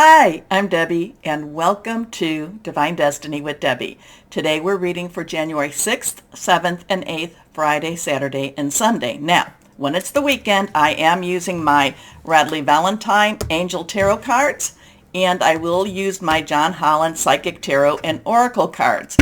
Hi, I'm Debbie, and welcome to Divine Destiny with Debbie. Today we're reading for January 6th, 7th, and 8th, Friday, Saturday, and Sunday. Now, when it's the weekend, I am using my Radleigh Valentine Angel Tarot cards, and I will use my John Holland Psychic Tarot and Oracle cards.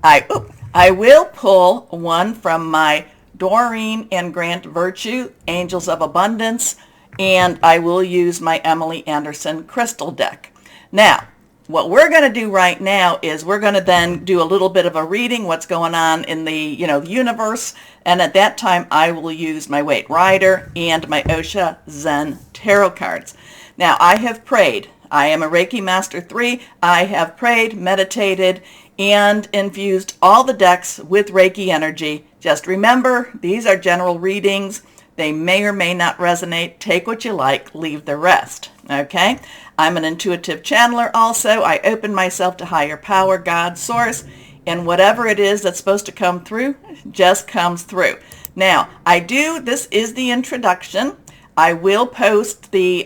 I will pull one from my Doreen and Grant Virtue Angels of Abundance, and I will use my Emily Anderson crystal deck. Now, what we're going to do right now is we're going to then do a little bit of a reading, what's going on in the universe, and at that time I will use my Waite Rider and my Osho Zen tarot cards. Now, I have prayed. I am a Reiki Master 3. I have prayed, meditated, and infused all the decks with Reiki energy. Just remember, these are general readings. They may or may not resonate. Take what you like, leave the rest. Okay? I'm an intuitive channeler also. I open myself to higher power, God, source, and whatever it is that's supposed to come through just comes through. Now, this is the introduction. I will post the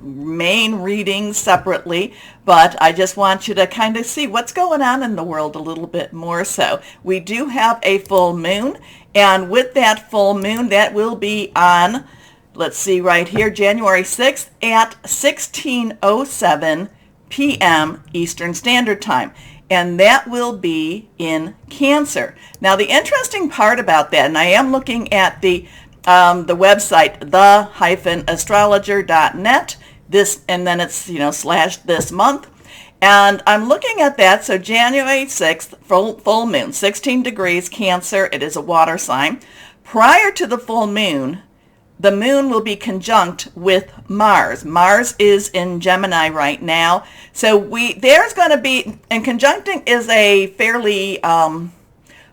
main readings separately, but I just want you to kind of see what's going on in the world a little bit more so. We do have a full moon, and with that full moon, that will be on, let's see right here, January 6th at 16:07 p.m. Eastern Standard Time. And that will be in Cancer. Now, the interesting part about that, and I am looking at the website, the-astrologer.net, and then it's, / this month. And I'm looking at that. So January 6th, full moon, 16 degrees Cancer. It is a water sign. Prior to the full moon, the moon will be conjunct with Mars. Mars is in Gemini right now. So there's going to be, and conjuncting is a fairly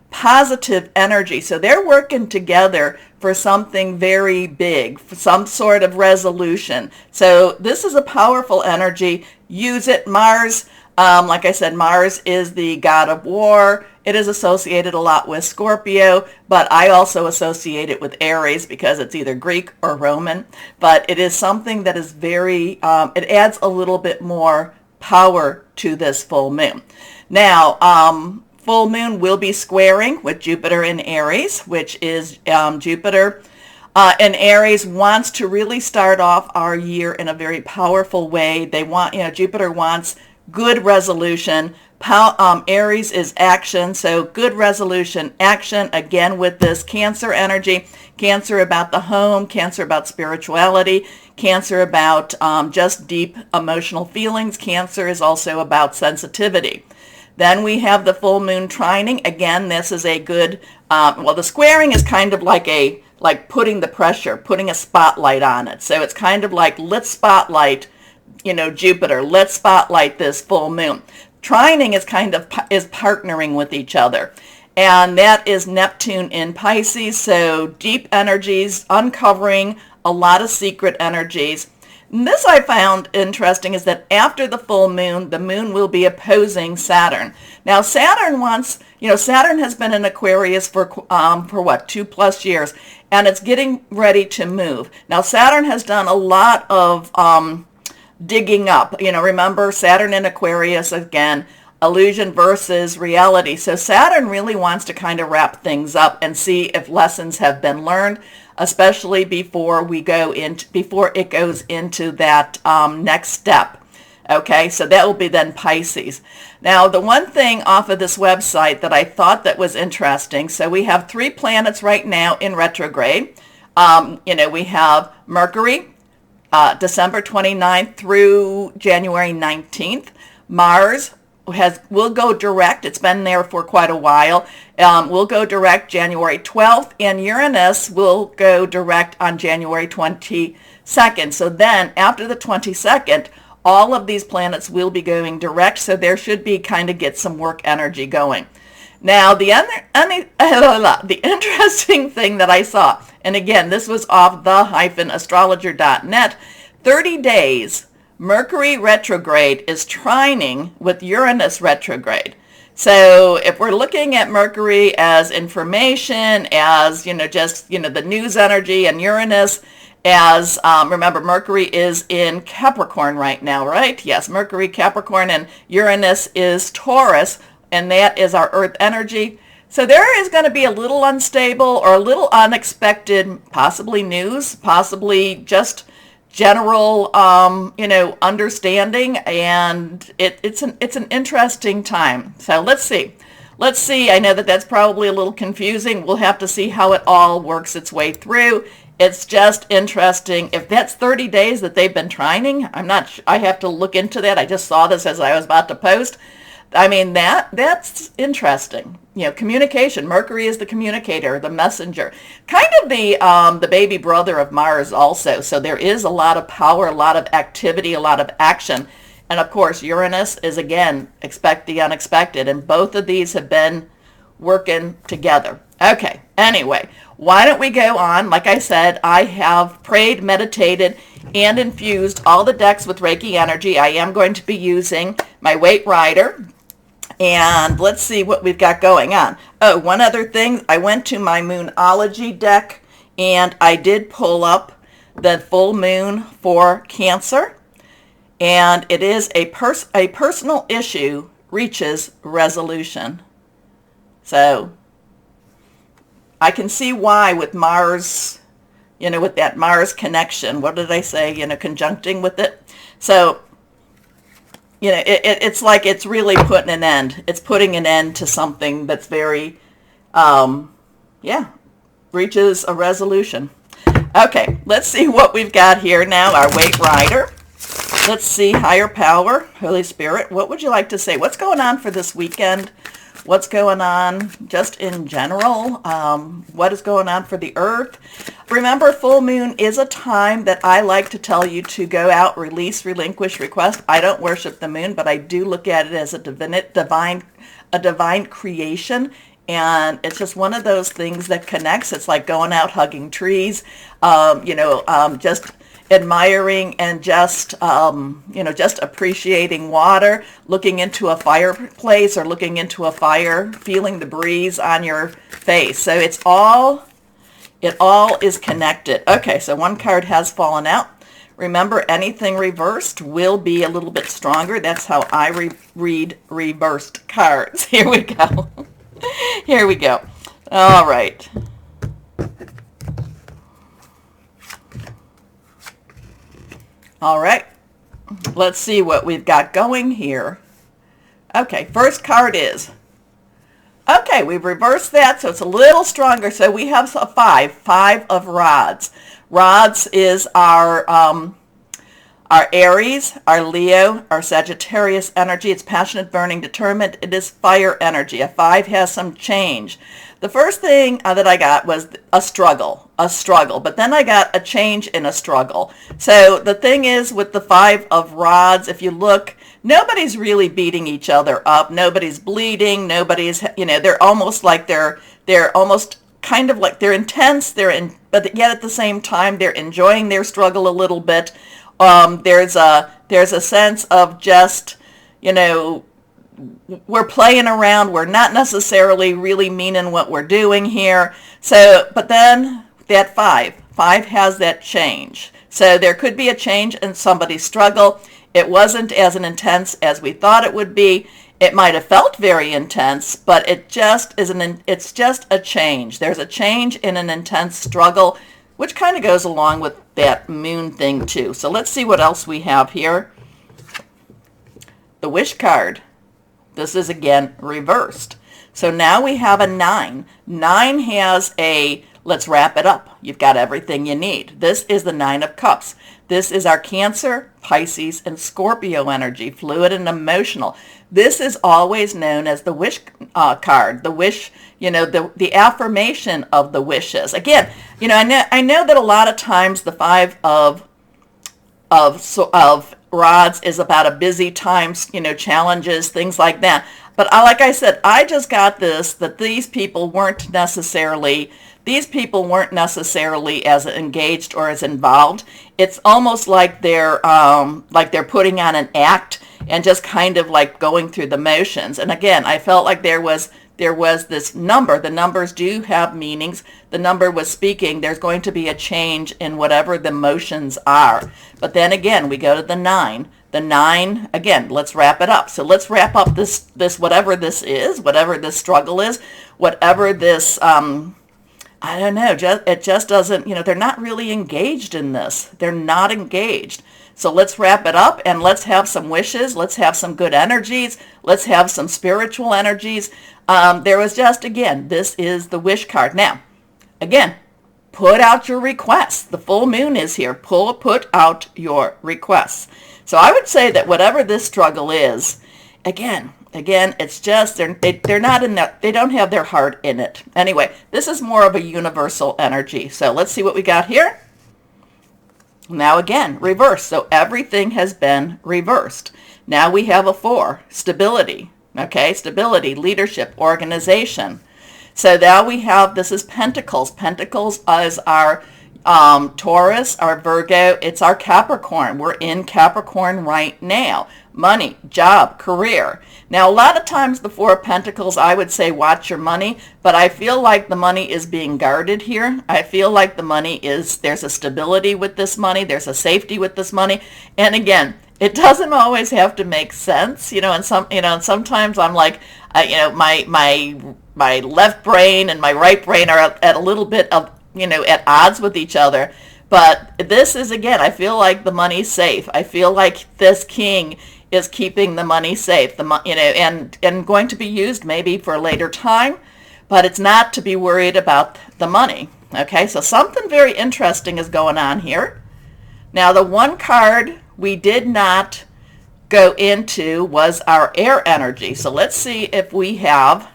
positive energy. So they're working together for something very big, for some sort of resolution. So this is a powerful energy. Use it. Mars, like I said, Mars is the god of war. It is associated a lot with Scorpio, but I also associate it with Aries because it's either Greek or Roman. But it is something that is very, it adds a little bit more power to this full moon. Now, full moon will be squaring with Jupiter in Aries, which is Jupiter in Aries wants to really start off our year in a very powerful way. They want, Jupiter wants good resolution. Aries is action, so good resolution, action, again with this Cancer energy. Cancer about the home, Cancer about spirituality, Cancer about just deep emotional feelings. Cancer is also about sensitivity. Then we have the full moon trining. Again, this is a good, the squaring is kind of like putting the pressure, putting a spotlight on it. So it's kind of like, let's spotlight, Jupiter. Let's spotlight this full moon. Trining is is partnering with each other. And that is Neptune in Pisces. So deep energies, uncovering a lot of secret energies. And this I found interesting is that after the full moon, the moon will be opposing Saturn. Now Saturn Saturn has been in Aquarius for what, 2+ years, and it's getting ready to move. Now Saturn has done a lot of digging up. Remember Saturn in Aquarius again, illusion versus reality. So Saturn really wants to kind of wrap things up and see if lessons have been learned, especially before it goes into that next step. Okay, so that will be then Pisces. Now, the one thing off of this website that I thought that was interesting, so we have 3 planets right now in retrograde. We have Mercury, December 29th through January 19th. Mars will go direct. It's been there for quite a while. Will go direct January 12th, and Uranus will go direct on January 22nd. So then, after the 22nd, all of these planets will be going direct, so there should be get some work energy going. Now, the interesting thing that I saw, and again, this was off the-astrologer.net, 30 days, Mercury retrograde is trining with Uranus retrograde. So if we're looking at Mercury as information, as, the news energy, and Uranus as, remember, Mercury is in Capricorn right now, right? Yes, Mercury, Capricorn, and Uranus is Taurus, and that is our earth energy. So there is going to be a little unstable or a little unexpected, possibly news, possibly just general, understanding, and it's an interesting time. So let's see. Let's see. I know that that's probably a little confusing. We'll have to see how it all works its way through. It's just interesting. If that's 30 days that they've been trying, I'm not sure. I have to look into that. I just saw this as I was about to post. I mean, that's interesting. Communication. Mercury is the communicator, the messenger, kind of the baby brother of Mars also. So there is a lot of power, a lot of activity, a lot of action. And of course, Uranus is, again, expect the unexpected. And both of these have been working together. Okay, anyway, why don't we go on? Like I said, I have prayed, meditated, and infused all the decks with Reiki energy. I am going to be using my Waite Rider. And let's see what we've got going on. Oh, one other thing. I went to my Moonology deck, and I did pull up the full moon for Cancer. And it is a personal issue reaches resolution. So I can see why with Mars, with that Mars connection. What did I say? Conjuncting with it. So, it's like it's really putting an end. It's putting an end to something that's very, reaches a resolution. Okay, let's see what we've got here now. Our Waite Rider. Let's see, higher power, Holy Spirit. What would you like to say? What's going on for this weekend? What's going on just in general? What is going on for the earth? Remember, full moon is a time that I like to tell you to go out, release, relinquish, request. I don't worship the moon, but I do look at it as a divine creation. And it's just one of those things that connects. It's like going out, hugging trees, just admiring and just appreciating water, looking into a fireplace or looking into a fire, feeling the breeze on your face. So it all is connected. Okay, so one card has fallen out. Remember, anything reversed will be a little bit stronger. That's how I read reversed cards. Here we go. Here we go. All right. All right, let's see what we've got going here. Okay, first card is, okay, we've reversed that, so it's a little stronger. So we have a five of rods. Rods is our Aries, our Leo, our Sagittarius energy. It's passionate, burning, determined. It is fire energy. A 5 has some change. The first thing that I got was a struggle, but then I got a change in a struggle. So the thing is with the 5 of rods, if you look, nobody's really beating each other up. Nobody's bleeding. Nobody's, they're almost like they're almost kind of like they're intense. But yet at the same time, they're enjoying their struggle a little bit. There's a sense of just, we're playing around. We're not necessarily really meaning what we're doing here. So, but then that 5 has that change. So there could be a change in somebody's struggle. It wasn't as intense as we thought it would be. It might have felt very intense, but it's just a change. There's a change in an intense struggle, which kind of goes along with that moon thing too. So let's see what else we have here. The wish card. This is again reversed. So now we have a 9. 9 has a, let's wrap it up. You've got everything you need. This is the 9 of Cups. This is our Cancer, Pisces, and Scorpio energy, fluid and emotional. This is always known as the wish card, the wish, the affirmation of the wishes. Again, I know that a lot of times the 5 of rods is about a busy time, challenges, things like that. But like I said, I just got this, that these people weren't necessarily as engaged or as involved. It's almost like they're putting on an act and just kind of like going through the motions. And again, I felt like there was there was this number. The numbers do have meanings. The number was speaking, there's going to be a change in whatever the emotions are. But then again, we go to the 9. The 9, again, let's wrap it up. So let's wrap up this whatever this is, whatever this struggle is, whatever this, I don't know, it just doesn't, they're not really engaged in this. They're not engaged. So let's wrap it up and let's have some wishes. Let's have some good energies. Let's have some spiritual energies. There was just, again, this is the wish card. Now, again, put out your requests. The full moon is here. Put out your requests. So I would say that whatever this struggle is, again, it's just they're not in that, they don't have their heart in it. Anyway, this is more of a universal energy. So let's see what we got here. Now again, reverse. So everything has been reversed. Now we have a 4, stability. Okay, stability, leadership, organization. So now we have, this is Pentacles. Pentacles is our Taurus, our Virgo, it's our Capricorn. We're in Capricorn right now. Money, job, career. Now, a lot of times the 4 of Pentacles, I would say watch your money, but I feel like the money is being guarded here. I feel like the money is, there's a stability with this money, there's a safety with this money. And again, it doesn't always have to make sense, and sometimes I'm like, my left brain and my right brain are at a little bit of, at odds with each other. But this is, again, I feel like the money's safe. I feel like this king is keeping the money safe, and going to be used maybe for a later time, but it's not to be worried about the money. Okay, so something very interesting is going on here. Now, the one card we did not go into was our air energy. So let's see if we have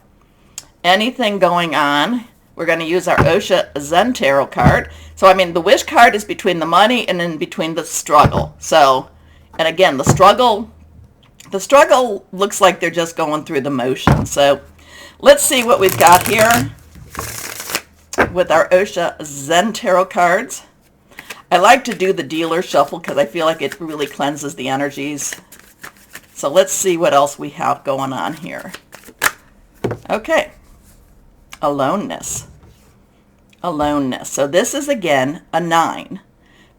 anything going on. We're going to use our Osha Zen Tarot card. So, the wish card is between the money and in between the struggle. So, and again, the struggle looks like they're just going through the motions. So, let's see what we've got here with our Osha Zen Tarot cards. I like to do the dealer shuffle because I feel like it really cleanses the energies. So, let's see what else we have going on here. Okay. Aloneness. So this is, again, a 9.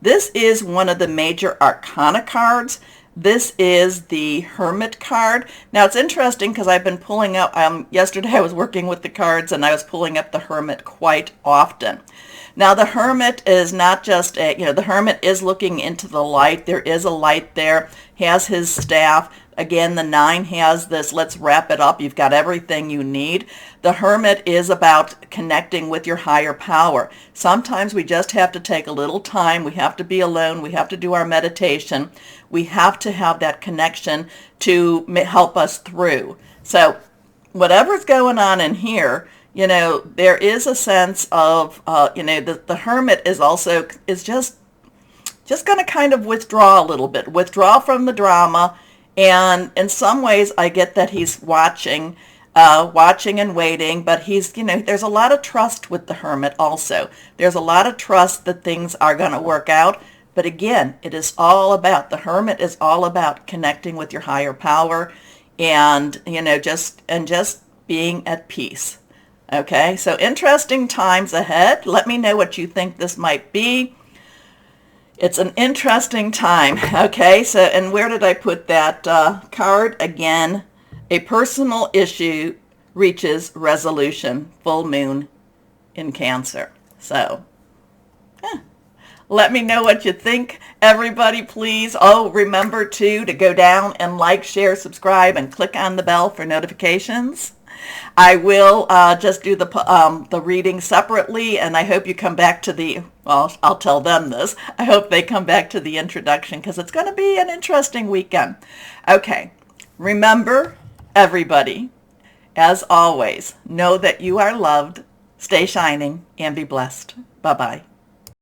This is one of the major arcana cards. This is the Hermit card. Now, it's interesting because I've been pulling up, yesterday I was working with the cards and I was pulling up the Hermit quite often. Now, the Hermit is not just, the Hermit is looking into the light. There is a light there, has his staff. Again, the 9 has this, let's wrap it up. You've got everything you need. The Hermit is about connecting with your higher power. Sometimes we just have to take a little time. We have to be alone. We have to do our meditation. We have to have that connection to help us through. So whatever's going on in here, there is a sense of, the Hermit is just going to kind of withdraw a little bit, withdraw from the drama. And in some ways, I get that he's watching and waiting, but he's, there's a lot of trust with the Hermit also. There's a lot of trust that things are going to work out. But again, it is all about, the Hermit is all about connecting with your higher power and, just being at peace. Okay, so interesting times ahead. Let me know what you think this might be. It's an interesting time. Okay, so, and where did I put that card? Again, a personal issue reaches resolution. Full moon in Cancer. So, let me know what you think, everybody, please. Oh, remember, to go down and like, share, subscribe, and click on the bell for notifications. I will just do the reading separately, and I hope you come back to I'll tell them this. I hope they come back to the introduction because it's going to be an interesting weekend. Okay, remember, everybody, as always, know that you are loved, stay shining, and be blessed. Bye-bye.